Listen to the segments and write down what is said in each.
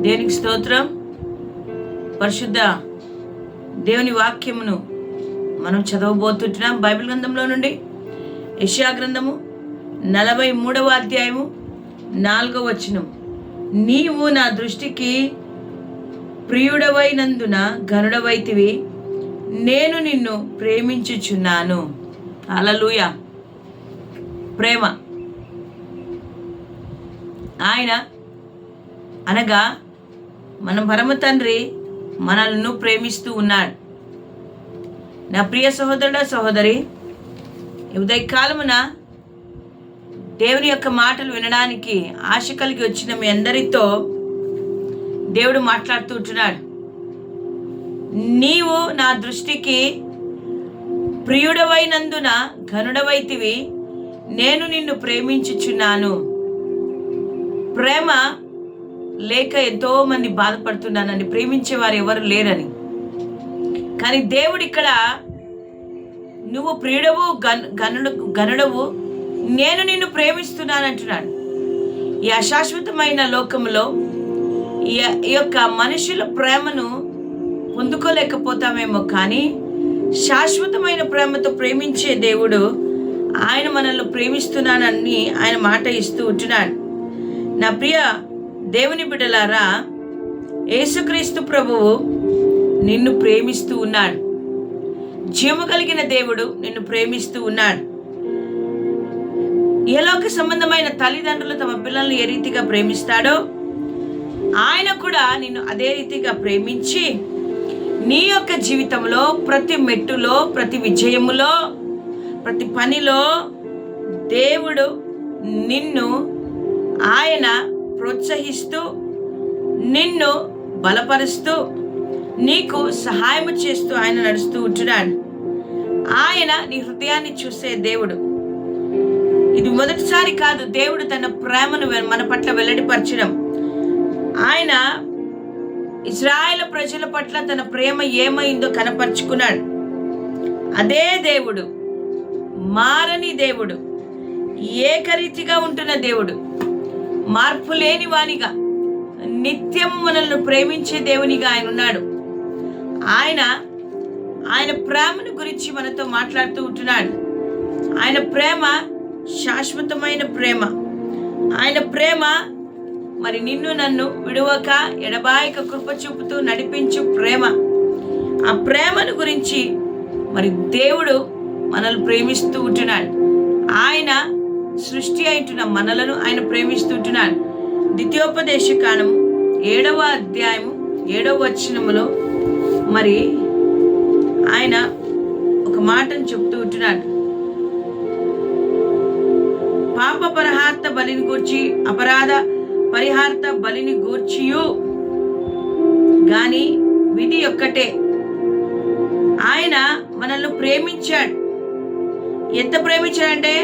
దేవునికి స్తోత్రం. పరిశుద్ధ దేవుని వాక్యమును మనం చదవబోతుంటున్నాం. బైబిల్ గ్రంథంలో నుండి యెషయా గ్రంథము 43వ అధ్యాయము 4వ వచనం. నీవు నా దృష్టికి ప్రియుడవైనందున ఘనుడవైతివి, నేను నిన్ను ప్రేమించుచున్నాను. హల్లెలూయా. ప్రేమ ఆయన అనగా మన పరమ తండ్రి మనల్ని ప్రేమిస్తూ ఉన్నాడు. నా ప్రియ సహోదరుడ సహోదరి, ఉదయకాలమున దేవుని యొక్క మాటలు వినడానికి ఆశ కలిగి వచ్చిన మీ అందరితో దేవుడు మాట్లాడుతూ ఉంటున్నాడు. నీవు నా దృష్టికి ప్రియుడవైనందున ఘనుడవైతివి, నేను నిన్ను ప్రేమించుచున్నాను. ప్రేమ లేక ఎంతో మంది బాధపడుతున్నానని, ప్రేమించేవారు ఎవరు లేరని. కానీ దేవుడు ఇక్కడ నువ్వు ప్రియుడవు, ఘనుడవు, నేను నిన్ను ప్రేమిస్తున్నానంటున్నాడు. ఈ అశాశ్వతమైన లోకంలో ఈ యొక్క మనుషుల ప్రేమను పొందుకోలేకపోతామేమో, కానీ శాశ్వతమైన ప్రేమతో ప్రేమించే దేవుడు ఆయన మనల్ని ప్రేమిస్తున్నానని ఆయన మాట ఇస్తూ ఉంటున్నాడు. నా ప్రియ దేవుని బిడ్డలారా, యేసుక్రీస్తు ప్రభువు నిన్ను ప్రేమిస్తూ ఉన్నాడు. జీవము కలిగిన దేవుడు నిన్ను ప్రేమిస్తూ ఉన్నాడు. ఏలోక సంబంధమైన తల్లిదండ్రులు తమ పిల్లల్ని ఏ రీతిగా ప్రేమిస్తాడో ఆయన కూడా నిన్ను అదే రీతిగా ప్రేమించి నీ యొక్క జీవితంలో ప్రతి మెట్టులో, ప్రతి విజయములో, ప్రతి పనిలో దేవుడు నిన్ను ఆయన ప్రోత్సహిస్తూ, నిన్ను బలపరుస్తూ, నీకు సహాయం చేస్తూ ఆయన నడుస్తూ ఉంటున్నాడు. ఆయన నీ హృదయాన్ని చూసే దేవుడు. ఇది మొదటిసారి కాదు దేవుడు తన ప్రేమను మన పట్ల వెల్లడిపరచడం. ఆయన ఇశ్రాయేలు ప్రజల పట్ల తన ప్రేమ ఏమైందో కనపరుచుకున్నాడు. అదే దేవుడు, మారని దేవుడు, ఏకరీతిగా ఉంటున్న దేవుడు, మార్పు లేని వానిగా, నిత్యము మనల్ని ప్రేమించే దేవునిగా ఆయన ఉన్నాడు. ఆయన ప్రేమను గురించి మనతో మాట్లాడుతూ ఉంటున్నాడు. ఆయన ప్రేమ శాశ్వతమైన ప్రేమ. ఆయన ప్రేమ మరి నిన్ను నన్ను విడువక ఎడబాయక కృప చూపుతూ నడిపించు ప్రేమ. ఆ ప్రేమను గురించి మరి దేవుడు మనల్ని ప్రేమిస్తూ ఉంటున్నాడు. ఆయన సృష్టి అయిన మనలను ఆయన ప్రేమిస్తూ ఉంటున్నాడు. ద్వితీయోపదేశ కాండము 7వ అధ్యాయము 7వ వచనములో మరి ఆయన ఒక మాటను చెప్తూ ఉంటున్నాడు. పాప పరిహార్త బలిని గూర్చి, అపరాధ పరిహార్త బలిని గూర్చియు గాని విధి ఒక్కటే. ఆయన మనల్ని ప్రేమించాడు. ఎంత ప్రేమించాడంటే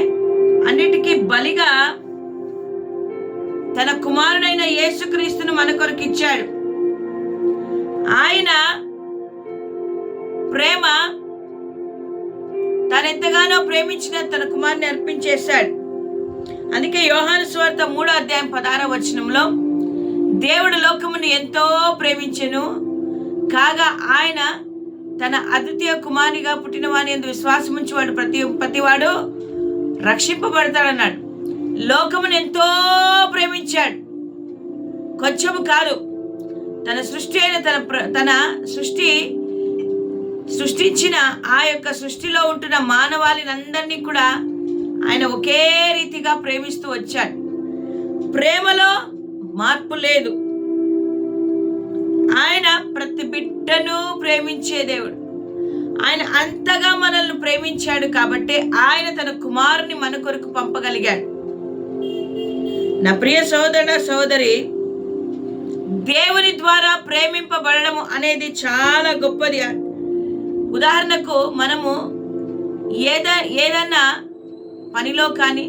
అన్నిటికీ బలిగా తన కుమారుడైన యేసుక్రీస్తును మన కొరకు ఇచ్చాడు. ఆయన ప్రేమ తనెంతగానో ప్రేమించిన తన కుమారుని అర్పించేశాడు. అందుకే యోహాను సువార్త 3వ అధ్యాయం 16వ వచనంలో దేవుడు లోకమును ఎంతో ప్రేమించెను కాగా ఆయన తన అద్వితీయ కుమారునిగా పుట్టిన వాని యందు విశ్వాసం ఉంచువాడు ప్రతివాడు రక్షింపబడతాడన్నాడు. లోకమును ఎంతో ప్రేమించాడు. కొంచెము కాదు. తన సృష్టి అయిన తన సృష్టించిన ఆ యొక్క సృష్టిలో ఉంటున్న మానవాళిని అందరినీ కూడా ఆయన ఒకే రీతిగా ప్రేమిస్తూ వచ్చాడు. ప్రేమలో మార్పు లేదు. ఆయన ప్రతి బిడ్డను ప్రేమించే దేవుడు. ఆయన అంతగా మనల్ని ప్రేమించాడు కాబట్టి ఆయన తన కుమారుని మన కొరకు పంపగలిగాడు. నా ప్రియ సోదర సోదరి, దేవుని ద్వారా ప్రేమింపబడము అనేది చాలా గొప్పది. ఉదాహరణకు మనము ఏదన్నా పనిలో కానీ,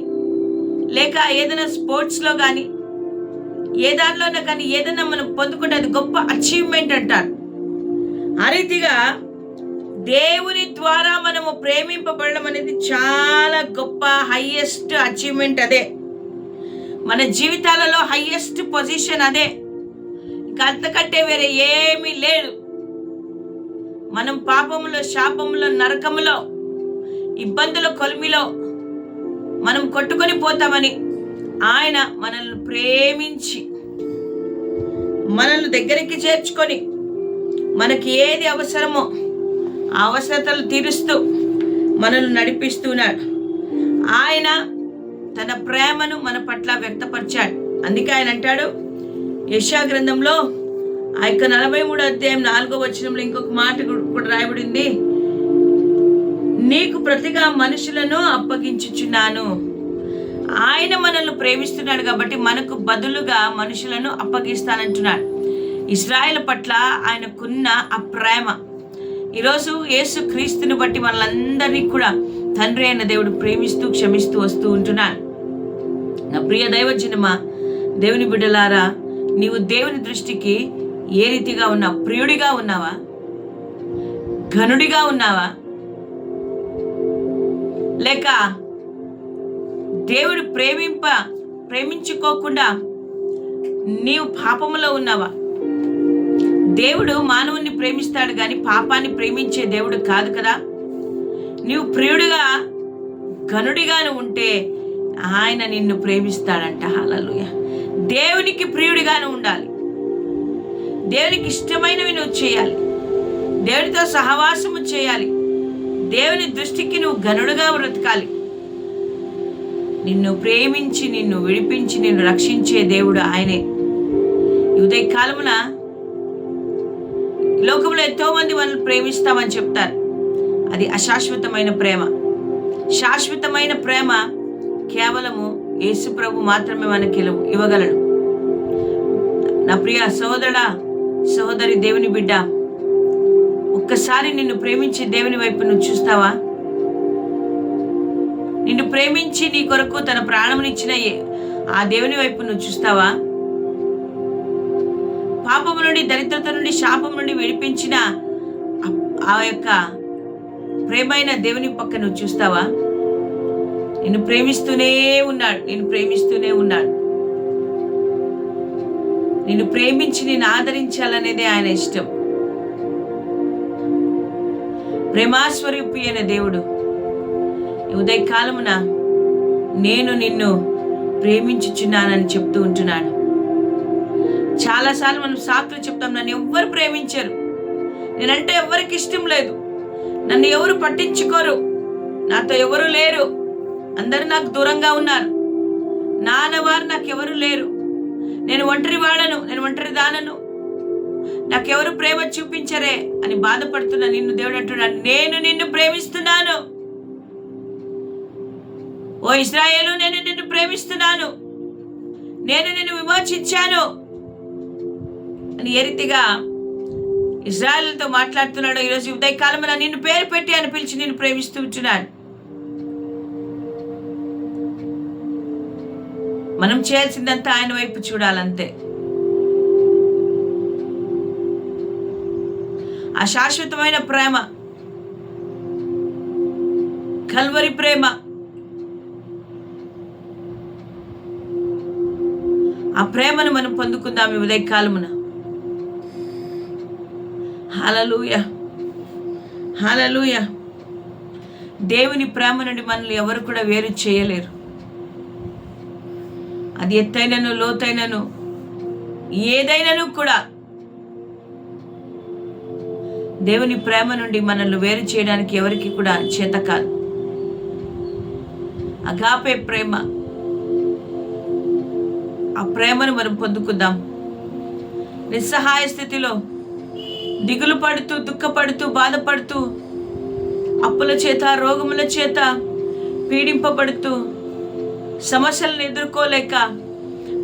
లేక ఏదైనా స్పోర్ట్స్లో కానీ, ఏ దానిలోనే కానీ ఏదైనా మనం పొందుకుంటే అది గొప్ప అచీవ్మెంట్ అంటారు. ఆ రీతిగా దేవుని ద్వారా మనము ప్రేమింపబడడం అనేది చాలా గొప్ప హైయెస్ట్ అచీవ్మెంట్. అదే మన జీవితాలలో హైయెస్ట్ పొజిషన్. అదే ఇక అంతకంటే వేరే ఏమీ లేదు. మనం పాపములో, శాపములో, నరకములో, ఇబ్బందుల కొలిమిలో మనం కొట్టుకొని పోతామని ఆయన మనల్ని ప్రేమించి మనల్ని దగ్గరికి చేర్చుకొని మనకి ఏది అవసరమో ఆ అవసరతలు తీరుస్తూ మనల్ని నడిపిస్తున్నాడు. ఆయన తన ప్రేమను మన పట్ల వ్యక్తపరిచాడు. అందుకే ఆయన అంటాడు యెషయా గ్రంథంలో ఆ యొక్క 43వ అధ్యాయం 4వ వచనంలో ఇంకొక మాట కూడా రాయబడింది, నీకు ప్రతిగా మనుషులను అప్పగించుచున్నాను. ఆయన మనల్ని ప్రేమిస్తున్నాడు కాబట్టి మనకు బదులుగా మనుషులను అప్పగిస్తానంటున్నాడు. ఇశ్రాయేలు పట్ల ఆయనకున్న ఆ ప్రేమ ఈరోజు యేసు క్రీస్తుని బట్టి మనలందరినీ కూడా తండ్రి అయిన దేవుడు ప్రేమిస్తూ క్షమిస్తూ వస్తూ ఉంటున్నాడు. నా ప్రియ దైవజనమా, దేవుని బిడ్డలారా, నీవు దేవుని దృష్టికి ఏ రీతిగా ఉన్నావు? ప్రియుడిగా ఉన్నావా? ఘనుడిగా ఉన్నావా? లేక దేవుడు ప్రేమించుకోకుండా నీవు పాపములో ఉన్నావా? దేవుడు మానవుని ప్రేమిస్తాడు కానీ పాపాన్ని ప్రేమించే దేవుడు కాదు కదా. నీవు ప్రియుడిగా ఘనుడిగాను ఉంటే ఆయన నిన్ను ప్రేమిస్తాడంట. హల్లెలూయా. దేవునికి ప్రియుడిగాను ఉండాలి. దేవునికి ఇష్టమైనవి నువ్వు చేయాలి. దేవునితో సహవాసము చేయాలి. దేవుని దృష్టికి నువ్వు ఘనుడుగా బ్రతకాలి. నిన్ను ప్రేమించి నిన్ను విడిపించి నిన్ను రక్షించే దేవుడు ఆయనే. ఈ ఉదయ కాలమున లోకంలో ఎంతో మంది మనల్ని ప్రేమిస్తామని చెప్తారు. అది అశాశ్వతమైన ప్రేమ. శాశ్వతమైన ప్రేమ కేవలము యేసు ప్రభు మాత్రమే మనకి ఇవ్వగలడు. నా ప్రియ సహోదరుడా, సహోదరి, దేవుని బిడ్డ, ఒక్కసారి నిన్ను ప్రేమించే దేవుని వైపు నువ్వు చూస్తావా? నిన్ను ప్రేమించి నీ కొరకు తన ప్రాణమునిచ్చిన ఆ దేవుని వైపు నువ్వు చూస్తావా? పాపము నుండి, దరిద్రత నుండి, శాపం నుండి విడిపించిన ఆ యొక్క ప్రేమైన దేవుని పక్క నువ్వు చూస్తావా? నిన్ను ప్రేమిస్తూనే ఉన్నాడు. నిన్ను ప్రేమిస్తూనే ఉన్నాడు. నిన్ను ప్రేమించి నిన్ను ఆదరించాలనేదే ఆయన ఇష్టం. ప్రేమాస్వరూపి అయిన దేవుడు ఈ ఉదయకాలమున నేను నిన్ను ప్రేమించుచున్నానని చెప్తూ ఉంటున్నాడు. చాలాసార్లు మనం సాకులు చెప్తాం, నన్ను ఎవ్వరు ప్రేమించరు, నేనంటే ఎవరికి ఇష్టం లేదు, నన్ను ఎవరు పట్టించుకోరు, నాతో ఎవరు లేరు, అందరూ నాకు దూరంగా ఉన్నారు, నాన్నవారు నాకెవరు లేరు, నేను ఒంటరి వాడను, నేను ఒంటరి దానను, నాకెవరు ప్రేమ చూపించరే అని బాధపడుతున్నా నిన్ను దేవుడు అంటున్నాడు, నేను నిన్ను ప్రేమిస్తున్నాను. ఓ ఇశ్రాయేలు, నేను నిన్ను ప్రేమిస్తున్నాను, నేను నిన్ను విమోచించాను అని ఏ రీతిగా ఇశ్రాయేలుతో మాట్లాడుతున్నాడు. ఈరోజు ఉదయకాలమున నిన్ను పేరు పెట్టి అని పిలిచి నిన్ను ప్రేమిస్తూ ఉంటున్నాడు. మనం చేయాల్సిందంతా ఆయన వైపు చూడాలంతే. ఆ శాశ్వతమైన ప్రేమ, కల్వరి ప్రేమ, ఆ ప్రేమను మనం పొందుకుందాం ఈ ఉదయకాలమున. హల్లెలూయా, హల్లెలూయా. దేవుని ప్రేమ నుండి మనల్ని ఎవరు కూడా వేరు చేయలేరు. అది ఎత్తైనను లోతైనను ఏదైనాను కూడా దేవుని ప్రేమ నుండి మనల్ని వేరు చేయడానికి ఎవరికి కూడా చేత కాదు. అగాపే ప్రేమ, ఆ ప్రేమను మనం పొందుకుందాం. నిస్సహాయ స్థితిలో దిగులు పడుతూ, దుఃఖపడుతూ, బాధపడుతూ, అప్పుల చేత, రోగముల చేత పీడింపబడుతూ, సమస్యలను ఎదుర్కోలేక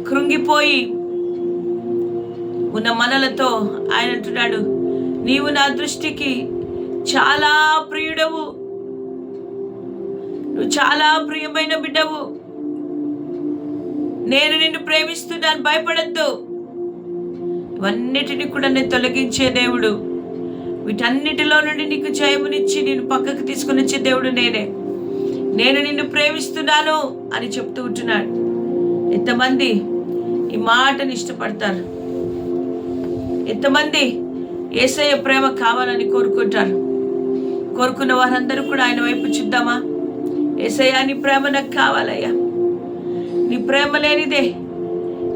కృంగిపోయి ఉన్న మనలతో ఆయన అంటున్నాడు, నీవు నా దృష్టికి చాలా ప్రియుడవు, నువ్వు చాలా ప్రియమైన బిడ్డవు, నేను నిన్ను ప్రేమిస్తున్నాను, భయపడద్దు. ఇవన్నిటిని కూడా నేను తొలగించే దేవుడు, వీటన్నిటిలో నుండి నీకు జయమునిచ్చి నేను పక్కకు తీసుకుని వచ్చే దేవుడు నేనే. నేను నిన్ను ప్రేమిస్తున్నాను అని చెప్తూ ఉంటున్నాడు. ఎంతమంది ఈ మాటని ఇష్టపడతారు? ఎంతమంది యేసయ్య ప్రేమ కావాలని కోరుకుంటారు? కోరుకున్న వారందరూ కూడా ఆయన వైపు చూద్దామా? యేసయ్య, నీ ప్రేమ నాకు కావాలయ్యా. నీ ప్రేమ లేనిదే,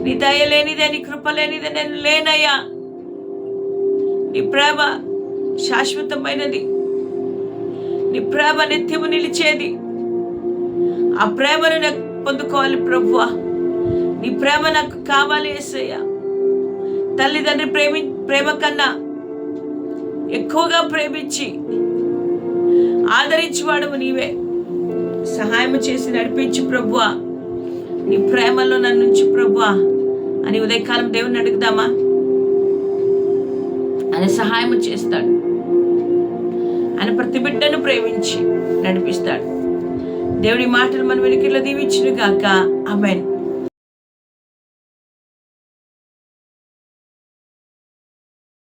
నీ దయ లేనిదే, నీ కృప లేనిదే నేను లేనయ్యా. నీ ప్రేమ శాశ్వతమైనది, నీ ప్రేమ నిత్యము నిలిచేది. ఆ ప్రేమను నాకు పొందుకోవాలి ప్రభువా. నీ ప్రేమ నాకు కావాలి యేసయ్య. తల్లిదండ్రి ప్రేమ కన్నా ఎక్కువగా ప్రేమించి ఆదరించేవాడు నీవే. సహాయం చేసి నడిపించు ప్రభువా. నీ ప్రేమలో నన్ను ఉంచు ప్రభువా అని ఉదయకాలం దేవుని అడుగుదామా? ఆయన సహాయం చేస్తాడు. ఆయన ప్రతి బిడ్డను ప్రేమించి నడిపిస్తాడు. దేవుడి మాటలు మన వెనుకలో దీవించును గాక. ఆమేన్.